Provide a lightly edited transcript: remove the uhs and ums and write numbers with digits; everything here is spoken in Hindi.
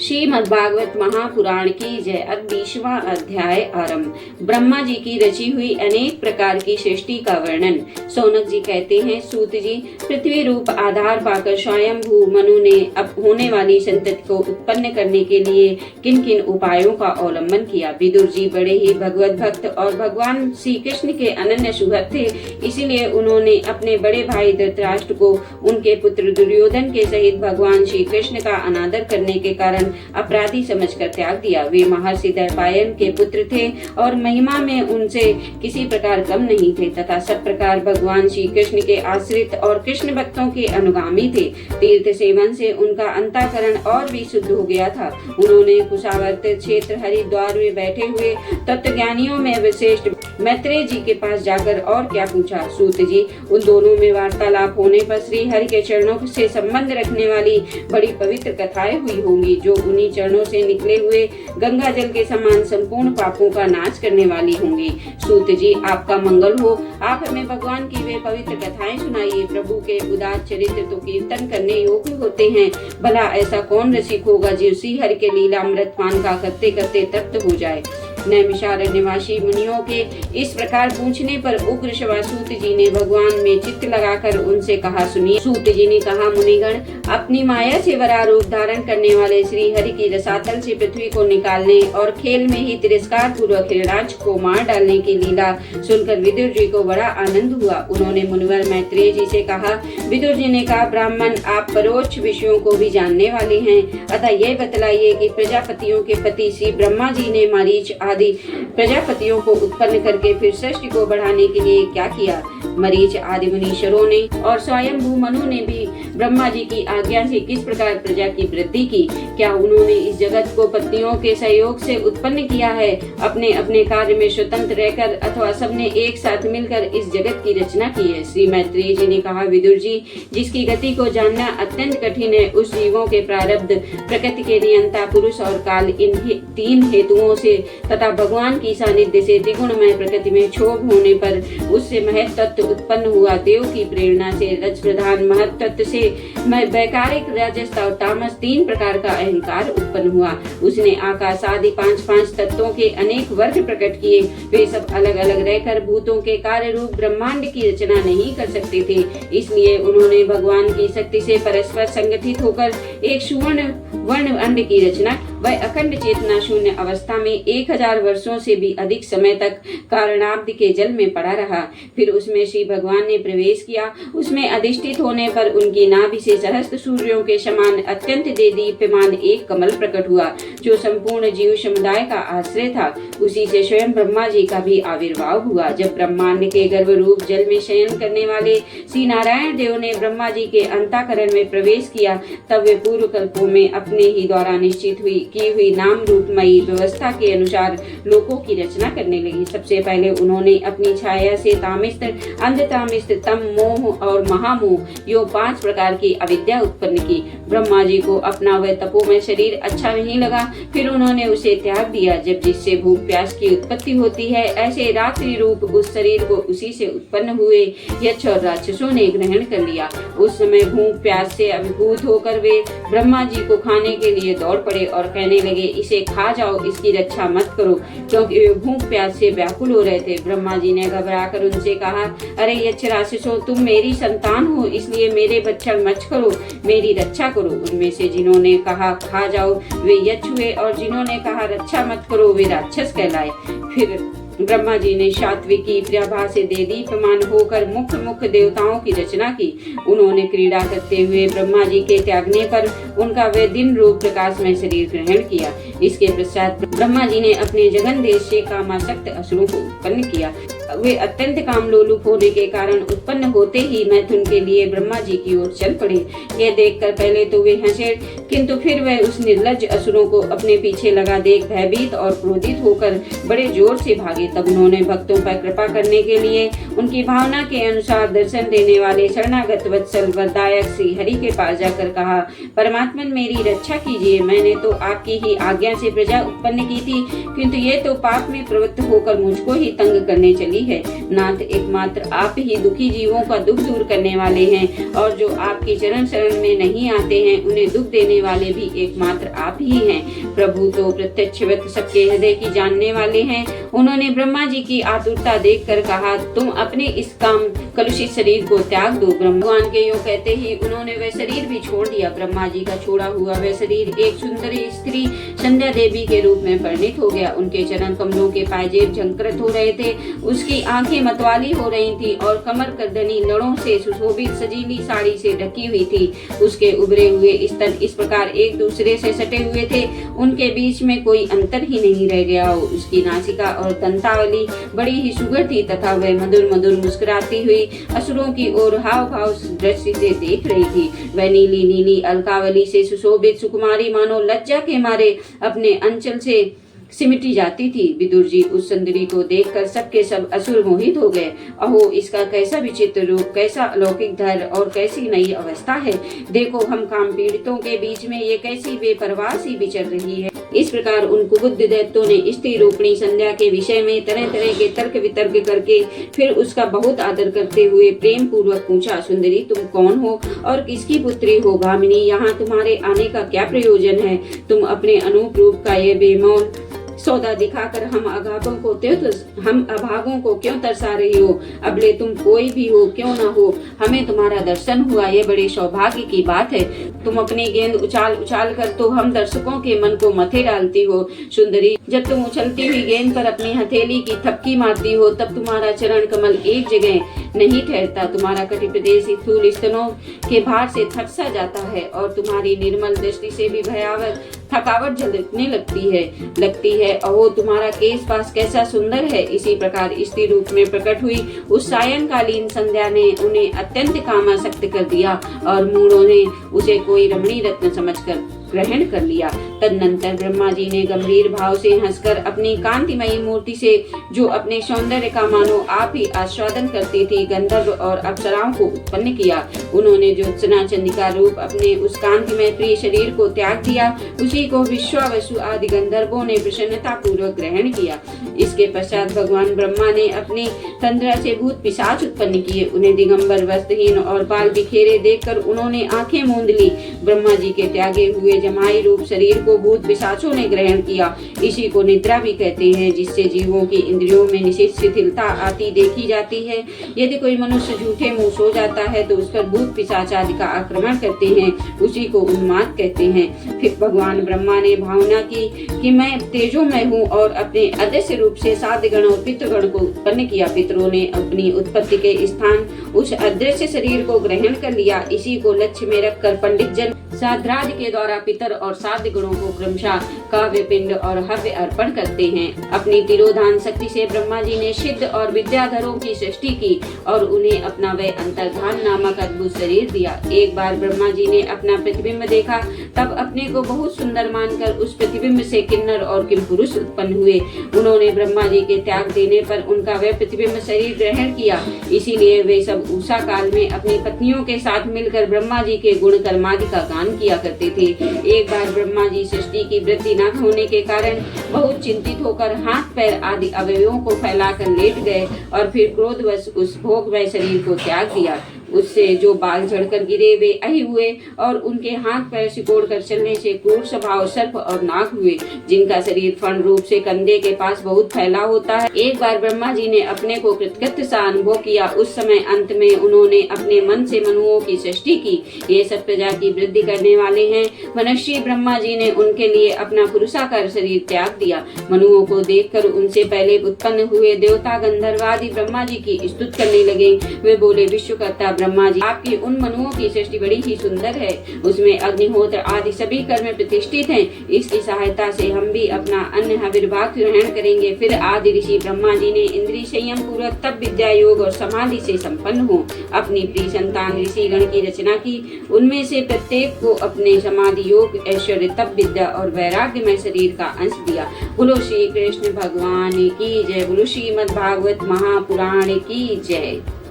श्रीमद्भागवत महापुराण की जय। अब 20वां अध्याय आरंभ। ब्रह्मा जी की रची हुई अनेक प्रकार की सृष्टि का वर्णन। सौनक जी कहते हैं, सूत जी, पृथ्वी रूप आधार पाकर स्वयंभू मनु ने अब होने वाली संतति को उत्पन्न करने के लिए किन किन उपायों का अवलंबन किया। विदुर जी बड़े ही भगवत भक्त और भगवान श्री कृष्ण के अनन्य सुहृद थे, इसीलिए उन्होंने अपने बड़े भाई धृतराष्ट्र को उनके पुत्र दुर्योधन के सहित भगवान श्री कृष्ण का अनादर करने के कारण अपराधी समझकर त्याग दिया। वे महर्षि दैपायन के पुत्र थे और महिमा में उनसे किसी प्रकार कम नहीं थे तथा सब प्रकार भगवान श्री कृष्ण के आश्रित और कृष्ण भक्तों के अनुगामी थे। तीर्थ सेवन से उनका अंतःकरण और भी शुद्ध हो गया था। उन्होंने कुशावर्त क्षेत्र हरिद्वार में बैठे हुए तत्वज्ञानियों में विशिष्ट मैत्रेय जी के पास जाकर और क्या पूछा। सूत जी, उन दोनों में वार्तालाप होने पर श्री हरि के चरणों से संबंध रखने वाली बड़ी पवित्र कथाएं हुई होंगी, जो उन्हीं चरणों से निकले हुए गंगा जल के समान संपूर्ण पापों का नाश करने वाली होंगी। सूत जी, आपका मंगल हो। आप हमें भगवान की वे पवित्र कथाएं सुनाइए। प्रभु के उदार चरित्र तो कीर्तन करने योग्य होते हैं। भला ऐसा कौन रसिक होगा जो श्री हरि के लीलामृत पान का करते करते तृप्त हो जाए। नैमिषारण्य निवासी मुनियों के इस प्रकार पूछने पर उग्र सूत जी ने भगवान में चित्त लगाकर उनसे कहा, सुनिए। सूत जी ने कहा, मुनिगण, अपनी माया से वराह रूप धारण करने वाले श्री हरि की रसातल से पृथ्वी को निकालने और खेल में ही तिरस्कार पूर्वक हिरणाक्ष को मार डालने की लीला सुनकर विदुर जी को बड़ा आनंद हुआ। उन्होंने मुनिवर मैत्रेय जी से कहा। विदुर जी ने कहा, ब्राह्मण, आप परोक्ष विषयों को भी जानने वाले हैं, अतः यह बतलाइए कि प्रजापतियों के पति श्री ब्रह्मा जी ने मरीच आदि प्रजापतियों को उत्पन्न करके फिर सृष्टि को बढ़ाने के लिए क्या किया। मरीच आदि मुनीश्वरों ने और स्वयंभू मनु ने भी ब्रह्मा जी की आज्ञा से किस प्रकार प्रजा की वृद्धि की। क्या उन्होंने इस जगत को पत्नियों के सहयोग से उत्पन्न किया है, अपने अपने कार्य में स्वतंत्र रहकर, अथवा सबने एक साथ मिलकर इस जगत की रचना की है। श्री मैत्रेय जी ने कहा, विदुर जी, जिसकी गति को जानना अत्यंत कठिन है, उस जीवों के प्रारब्ध, प्रकृति के नियंता पुरुष और काल, इन तीन हेतुओं से तथा भगवान की सानिध्य से त्रिगुणमय प्रकृति में क्षोभ होने पर उससे महत तत्व उत्पन्न हुआ। देव की प्रेरणा से रज प्रधान महत तत्व से वैकारिक, राजस और तामस तीन प्रकार का अहंकार उत्पन्न हुआ। उसने आकाश आदि पांच तत्वों के अनेक वर्ग प्रकट किए। वे सब अलग अलग रहकर भूतों के कार्य रूप ब्रह्मांड की रचना नहीं कर सकते थे, इसलिए उन्होंने भगवान की शक्ति से परस्पर संगठित होकर एक सुवर्ण वर्ण अंड की रचना। वह अखंड चेतना शून्य अवस्था में 1000 वर्षों से भी अधिक समय तक कारणाब्द के जल में पड़ा रहा। फिर उसमें श्री भगवान ने प्रवेश किया। उसमें अधिष्ठित होने पर उनकी नाभि से सहस्त्र सूर्यों के समान अत्यंत दीप्यमान एक कमल प्रकट हुआ, जो संपूर्ण जीव समुदाय का आश्रय था। उसी से स्वयं ब्रह्मा जी का भी आविर्भाव हुआ। जब ब्रह्मांड के गर्भ रूप जल में शयन करने वाले श्री नारायण देव ने ब्रह्मा जी के अंतःकरण में प्रवेश किया, तब वे पूर्व कल्पों में अपने ही द्वारा निश्चित की हुई नाम रूपमयी व्यवस्था के अनुसार लोकों की रचना करने लगी। सबसे पहले उन्होंने अपनी छाया से तामिस्त्र, अंधतामिस्त्र, तम, मोह और महामोह यो 5 प्रकार की अविद्या उत्पन्न की। ब्रह्मा जी को अपना वह तपोमय शरीर अच्छा नहीं लगा, फिर उन्होंने उसे त्याग दिया। जब जिससे भूख प्यास की उत्पत्ति होती है, ऐसे रात्रि रूप उस शरीर को उसी से उत्पन्न हुए यक्ष और राक्षसों ने ग्रहण कर लिया। उस समय भूख प्यास से अभिभूत होकर वे ब्रह्मा जी को खाने के लिए दौड़ पड़े और कहने लगे, इसे खा जाओ, इसकी रक्षा मत करो, क्योंकि वे भूख प्यास से व्याकुल हो रहे थे। ब्रह्मा जी ने घबराकर उनसे कहा, अरे यक्ष राक्षसों, तुम मेरी संतान हो, इसलिए मेरे भक्षण मत करो, मेरी रक्षा करो। उनमें से जिन्होंने कहा खा जाओ वे यक्ष हुए, और जिन्होंने कहा रक्षा मत करो वे राक्षस कहलाए। फिर ब्रह्मा जी ने सात्विकी प्रभा से दीप्यमान होकर मुख्य देवताओं की रचना की। उन्होंने क्रीड़ा करते हुए ब्रह्मा जी के त्यागने पर उनका वे दिन रूप प्रकाश में शरीर ग्रहण किया। इसके पश्चात ब्रह्मा जी ने अपने जगन देश से कामासक्त असुरों को उत्पन्न किया। वे अत्यंत कामलोलुप होने के कारण उत्पन्न होते ही मैथुन के लिए ब्रह्मा जी की ओर चल पड़े। यह देखकर पहले तो वे हंसे, किंतु फिर वह उस निर्लज्ज असुरों को अपने पीछे लगा देख भयभीत और क्रोधित होकर बड़े जोर से भागे। तब उन्होंने भक्तों पर कृपा करने के लिए उनकी भावना के अनुसार दर्शन देने वाले शरणागत वत्सल वरदायक श्री हरि के पास जाकर कहा, परमात्मन, मेरी रक्षा कीजिए। मैंने तो आपकी ही आज्ञा से प्रजा उत्पन्न की थी, किंतु ये तो पाप में प्रवृत्त होकर मुझको ही तंग करने चली है। नाथ, एकमात्र आप ही दुखी जीवों का दुख दूर करने वाले हैं और जो आपके चरण शरण में नहीं आते हैं उन्हें दुख देने वाले भी एकमात्र आप ही हैं। प्रभु तो प्रत्यक्षवत सबके हृदय की जानने वाले हैं। उन्होंने ब्रह्मा जी की आतुरता देखकर कहा, तुम अपने इस काम कलुषित शरीर को त्याग दो। भगवान के यूं कहते ही उन्होंने वह शरीर भी छोड़ दिया। ब्रह्मा जी का छोड़ा हुआ वह शरीर एक सुंदरी स्त्री संध्या देवी के रूप में परिणित हो गया। उनके चरण कमलों के पायजेब झंकृत हो रहे थे, उसकी आंखें मतवाली हो रही थी और कमर कर्दनी लड़ों से सुशोभित सजीली साड़ी से ढकी हुई थी। उसके उभरे हुए स्तन इस प्रकार एक दूसरे से सटे हुए थे, उनके बीच में कोई अंतर ही नहीं रह गया हो। उसकी नासिका और दंतावली बड़ी ही सुघड़ थी तथा वह मधुर मधुर मुस्कुराती हुई असुरों की ओर हाव भाव दृष्टि से देख रही थी। वह नीली नीली अलकावली से सुशोभित सुकुमारी मानो लज्जा के मारे अपने अंचल से सिमटी जाती थी। विदुर जी उस सुंदरी को देखकर सबके सब असुर मोहित हो गए। अहो, इसका कैसा विचित्र रूप, कैसा अलौकिक धैर्य और कैसी नई अवस्था है। देखो, हम काम पीड़ितों के बीच में ये कैसी बेपरवाह सी विचर रही है। इस प्रकार उन कुबुद्ध दैत्यों ने स्त्री रूपिणी संध्या के विषय में तरह तरह के तर्क वितर्क करके फिर उसका बहुत आदर करते हुए प्रेम पूर्वक पूछा, सुंदरी, तुम कौन हो और किसकी पुत्री हो? भामिनी, यहाँ तुम्हारे आने का क्या प्रयोजन है? तुम अपने अनूप रूप का ये बेमौल सौदा दिखाकर हम अभागों को क्यों तरसा रही हो? अबले तुम कोई भी हो क्यों न हो, हमें तुम्हारा दर्शन हुआ, ये बड़े सौभाग्य की बात है। तुम अपनी गेंद उछाल उछाल कर तो हम दर्शकों के मन को मथे डालती हो। सुंदरी, जब तुम उछलती हुई गेंद पर अपनी हथेली की थपकी मारती हो तब तुम्हारा चरण कमल एक जगह नहीं ठहरता। तुम्हारा कटी प्रदेश स्थूल स्तनों के भार से थक सा जाता है और तुम्हारी निर्मल दृष्टि से भी भयावह थकावट झलकने लगती है। अहो, तुम्हारा केश पास कैसा सुंदर है। इसी प्रकार स्त्री रूप में प्रकट हुई उस सायंकालीन संध्या ने उन्हें अत्यंत कामासक्त कर दिया और मूढ़ों ने उसे कोई रमणी रत्न समझकर ग्रहण कर लिया। तदनंतर ब्रह्मा जी ने गंभीर भाव से हंसकर अपनी कांतिमयी मूर्ति से, जो अपने सौंदर्य का मानो आप ही आस्वादन करती थी, गंधर्व और अप्सराओं को उत्पन्न किया। उन्होंने ज्योत्सना चंद्रिका रूप अपने उस कांतिमय प्रिय शरीर को त्याग दिया, उसी को विश्वावसु आदि गंधर्वों ने प्रसन्नता पूर्वक ग्रहण किया। इसके पश्चात भगवान ब्रह्मा ने अपनी तंद्रा से भूत पिशाच उत्पन्न किए। उन्हें दिगंबर वस्त्रहीन और बाल बिखेरे देखकर उन्होंने आंखें मूंद ली। ब्रह्मा जी के त्यागे हुए जमाई रूप शरीर को भूत पिशाचों ने ग्रहण किया। इसी को निद्रा भी कहते हैं, जिससे जीवों की इंद्रियों में निश्चित शिथिलता आती देखी जाती है। यदि कोई मनुष्य झूठे मुंह सो जाता है तो उस पर भूत पिशाच आदि का आक्रमण करते हैं, उसी को उन्माद कहते हैं। फिर भगवान ब्रह्मा ने भावना की कि मैं तेजोमय हूँ और अपने अदृश्य रूप से साध्यगण और पितृगण को उत्पन्न किया। पितरों ने अपनी उत्पत्ति के स्थान उस अदृश्य शरीर को ग्रहण कर लिया। इसी को लक्ष्य में रखकर पंडित जन श्राद्धादि के द्वारा पितर और साध्य गणों को क्रमशः काव्य पिंड और हव्य अर्पण करते हैं। अपनी तिरोधान शक्ति से ब्रह्मा जी ने सिद्ध और विद्याधरों की सृष्टि की और उन्हें अपना वह अंतर्धान नामक अद्भुत शरीर दिया। एक बार ब्रह्मा जी ने अपना प्रतिबिंब देखा, तब अपने को बहुत सुंदर मानकर उस प्रतिबिंब से किन्नर और किमपुरुष उत्पन्न हुए। उन्होंने ब्रह्मा जी के त्याग देने पर उनका वह प्रतिबिंब शरीर ग्रहण किया। इसीलिए वे सब उषा काल में अपनी पत्नियों के साथ मिलकर ब्रह्मा जी के गुण कर्मादि का गान किया करते थे। एक बार ब्रह्मा जी सृष्टि की वृद्धि न होने के कारण बहुत चिंतित होकर हाथ पैर आदि अवयवों को फैलाकर लेट गए और फिर क्रोधवश उस भोगमय शरीर को त्याग दिया। उससे जो बाल झड़कर गिरे वे अहि हुए और उनके हाथ पैर सिकोड़ कर चलने से क्रूर स्वभाव सर्प और नाग हुए, जिनका शरीर फण रूप से कंधे के पास बहुत फैला होता है। एक बार ब्रह्मा जी ने अपने को कृतकृत्य सा अनुभव किया। उस समय अंत में उन्होंने अपने मन से मनुओं की सृष्टि की। ये सब प्रजा की वृद्धि करने वाले हैं। मनुष्य ब्रह्मा जी ने उनके लिए अपना पुरुषाकार शरीर त्याग दिया। मनुओं को देखकर उनसे पहले उत्पन्न हुए देवता गंधर्वादि ब्रह्मा जी की स्तुति करने लगे। वे बोले, विश्वकर्ता ब्रह्मा जी, आपकी उन मनुओं की सृष्टि बड़ी ही सुंदर है। उसमें अग्निहोत्र आदि सभी कर्म प्रतिष्ठित हैं। इसकी सहायता से हम भी अपना अन्न हविर्भाग ग्रहण करेंगे। फिर आदि ऋषि ब्रह्मा जी ने इंद्रिय संयम पूर्वक तप विद्या योग और समाधि से संपन्न हो अपनी प्रिय संतान ऋषि गण की रचना की। उनमें से प्रत्येक को अपने समाधि योग ऐश्वर्य तप विद्या और वैराग्य में शरीर का अंश दिया। बोलो श्री कृष्ण भगवान की जय। बोलो श्रीमद् भागवत महापुराण की जय।